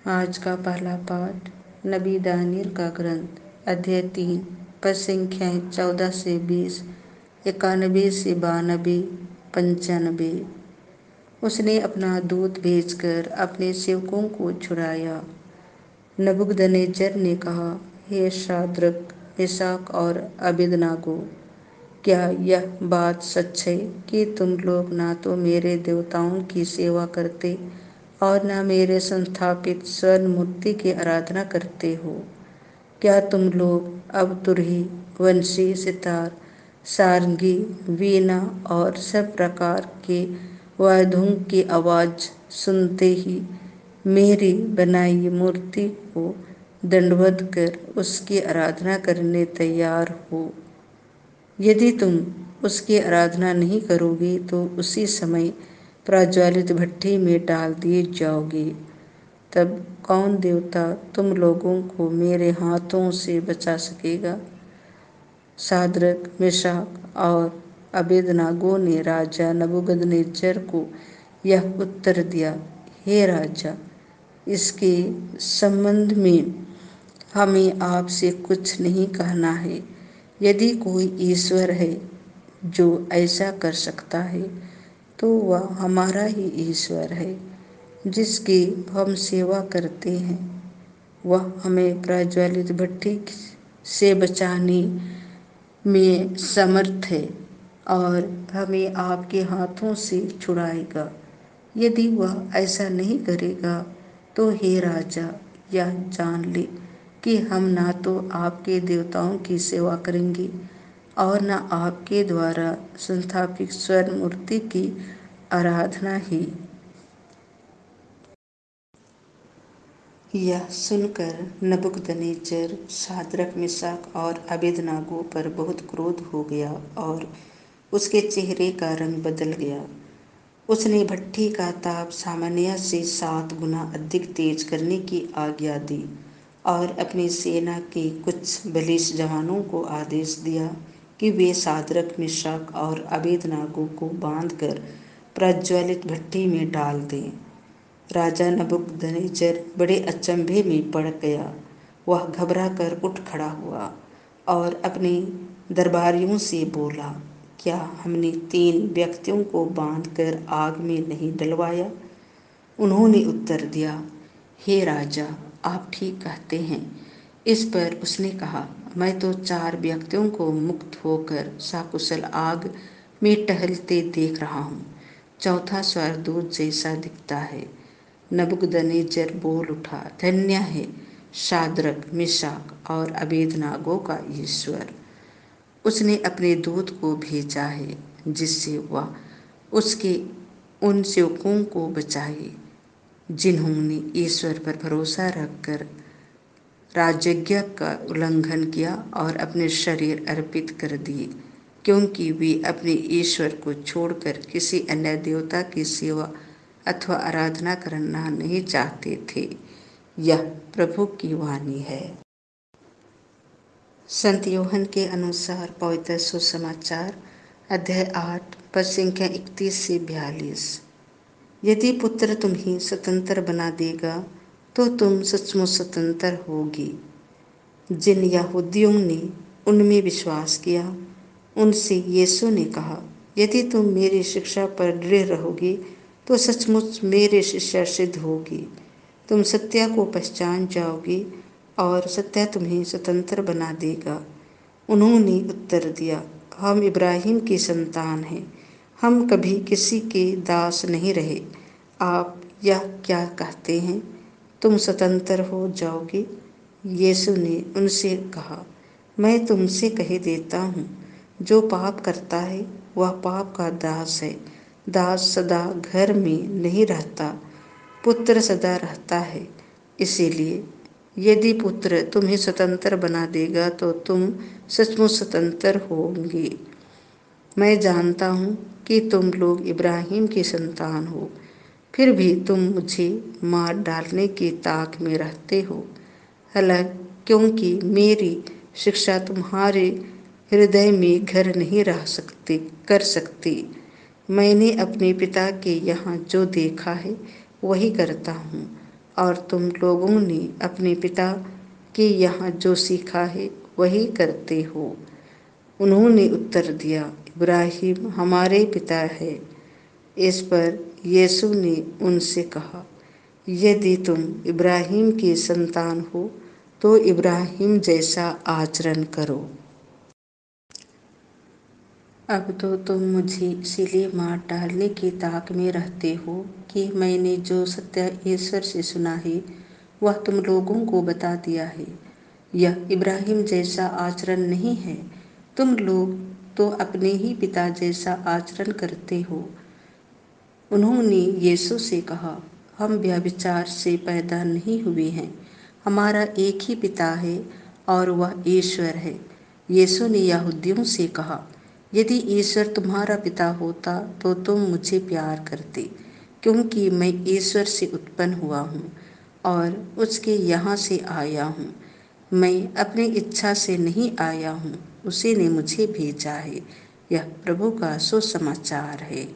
आज का पहला पाठ नबी दानियल का ग्रंथ अध्याय 3 पद संख्याएँ 14 से 20, 91 से 92, 95। उसने अपना दूत भेजकर अपने सेवकों को छुड़ाया। नबूकदनेस्सर ने कहा, हे शाद्रक, मेशक और अबेदनागो, क्या यह बात सच है कि तुम लोग ना तो मेरे देवताओं की सेवा करते और न मेरे संस्थापित स्वर्ण मूर्ति की आराधना करते हो? क्या तुम लोग अब तुरही, वंशी, सितार, सारंगी, वीणा और सब प्रकार के वाद्यों की आवाज़ सुनते ही मेरी बनाई मूर्ति को दंडवत कर उसकी आराधना करने तैयार हो? यदि तुम उसकी आराधना नहीं करोगे तो उसी समय प्रज्वलित भट्ठी में डाल दिए जाओगे। तब कौन देवता तुम लोगों को मेरे हाथों से बचा सकेगा? शाद्रक, मेशक और अबेदनागो ने राजा नबूकदनेस्सर को यह उत्तर दिया, हे राजा, इसके संबंध में हमें आपसे कुछ नहीं कहना है। यदि कोई ईश्वर है जो ऐसा कर सकता है तो वह हमारा ही ईश्वर है जिसकी हम सेवा करते हैं। वह हमें प्रज्वलित भट्ठी से बचाने में समर्थ है और हमें आपके हाथों से छुड़ाएगा। यदि वह ऐसा नहीं करेगा तो हे राजा, यह जान ले कि हम ना तो आपके देवताओं की सेवा करेंगे और न आपके द्वारा संस्थापित स्वर्ण मूर्ति की आराधना ही। यह सुनकर नबूकदनेस्सर शाद्रक, मेशक और अबेदनागो पर बहुत क्रोध हो गया और उसके चेहरे का रंग बदल गया। उसने भट्ठी का ताप सामान्य से 7 गुना अधिक तेज करने की आज्ञा दी और अपनी सेना के कुछ बलिष्ठ जवानों को आदेश दिया कि वे शाद्रक, मेशक और अबेदनागो को बांधकर प्रज्वलित भट्ठी में डाल दें। राजा नबूकदनेस्सर बड़े अचंभे में पड़ गया। वह घबरा कर उठ खड़ा हुआ और अपने दरबारियों से बोला, क्या हमने 3 व्यक्तियों को बांधकर आग में नहीं डलवाया? उन्होंने उत्तर दिया, हे राजा, आप ठीक कहते हैं। इस पर उसने कहा, मैं तो 4 व्यक्तियों को मुक्त होकर सकुशल आग में टहलते देख रहा हूँ। चौथा स्वर्गदूत जैसा दिखता है। नबूकदनेस्सर बोल उठा, धन्य है शाद्रक, मेशक और अबेदनागो का ईश्वर। उसने अपने दूत को भेजा है जिससे वह उसके उन सेवकों को बचाए जिन्होंने ईश्वर पर भरोसा रखकर राजज्ञा का उल्लंघन किया और अपने शरीर अर्पित कर दिए, क्योंकि वे अपने ईश्वर को छोड़कर किसी अन्य देवता की सेवा अथवा आराधना करना नहीं चाहते थे। यह प्रभु की वाणी है। संत यूहन्ना के अनुसार पवित्र सुसमाचार अध्याय 8 पद संख्या 31 से 42। यदि पुत्र तुम्हें स्वतंत्र बना देगा तो तुम सचमुच स्वतंत्र होगी। जिन यहूदियों ने उनमें विश्वास किया उनसे यीशु ने कहा, यदि तुम मेरी शिक्षा पर दृढ़ रहोगे तो सचमुच मेरे शिष्य सिद्ध होगी। तुम सत्य को पहचान जाओगे और सत्य तुम्हें स्वतंत्र बना देगा। उन्होंने उत्तर दिया, हम इब्राहिम की संतान हैं, हम कभी किसी के दास नहीं रहे। आप यह क्या कहते हैं, तुम स्वतंत्र हो जाओगे? यीशु ने उनसे कहा, मैं तुमसे कह देता हूँ, जो पाप करता है वह पाप का दास है। दास सदा घर में नहीं रहता, पुत्र सदा रहता है। इसीलिए यदि पुत्र तुम्हें स्वतंत्र बना देगा तो तुम सचमुच स्वतंत्र होंगे। मैं जानता हूँ कि तुम लोग इब्राहिम की संतान हो, फिर भी तुम मुझे मार डालने की ताक में रहते हो। हालांकि क्योंकि मेरी शिक्षा तुम्हारे हृदय में घर नहीं कर सकती। मैंने अपने पिता के यहाँ जो देखा है वही करता हूँ और तुम लोगों ने अपने पिता के यहाँ जो सीखा है वही करते हो। उन्होंने उत्तर दिया, इब्राहिम हमारे पिता है। इस पर यीशु ने उनसे कहा, यदि तुम इब्राहिम के संतान हो तो इब्राहिम जैसा आचरण करो। अब तो तुम मुझे इसीलिए मार डालने की ताक में रहते हो कि मैंने जो सत्य ईश्वर से सुना है वह तुम लोगों को बता दिया है। यह इब्राहिम जैसा आचरण नहीं है। तुम लोग तो अपने ही पिता जैसा आचरण करते हो। उन्होंने यीशु से कहा, हम व्यभिचार से पैदा नहीं हुए हैं। हमारा एक ही पिता है और वह ईश्वर है। यीशु ने यहूदियों से कहा, यदि ईश्वर तुम्हारा पिता होता तो तुम मुझे प्यार करते, क्योंकि मैं ईश्वर से उत्पन्न हुआ हूँ और उसके यहाँ से आया हूँ। मैं अपनी इच्छा से नहीं आया हूँ, उसी ने मुझे भेजा है। यह प्रभु का सुसमाचार है।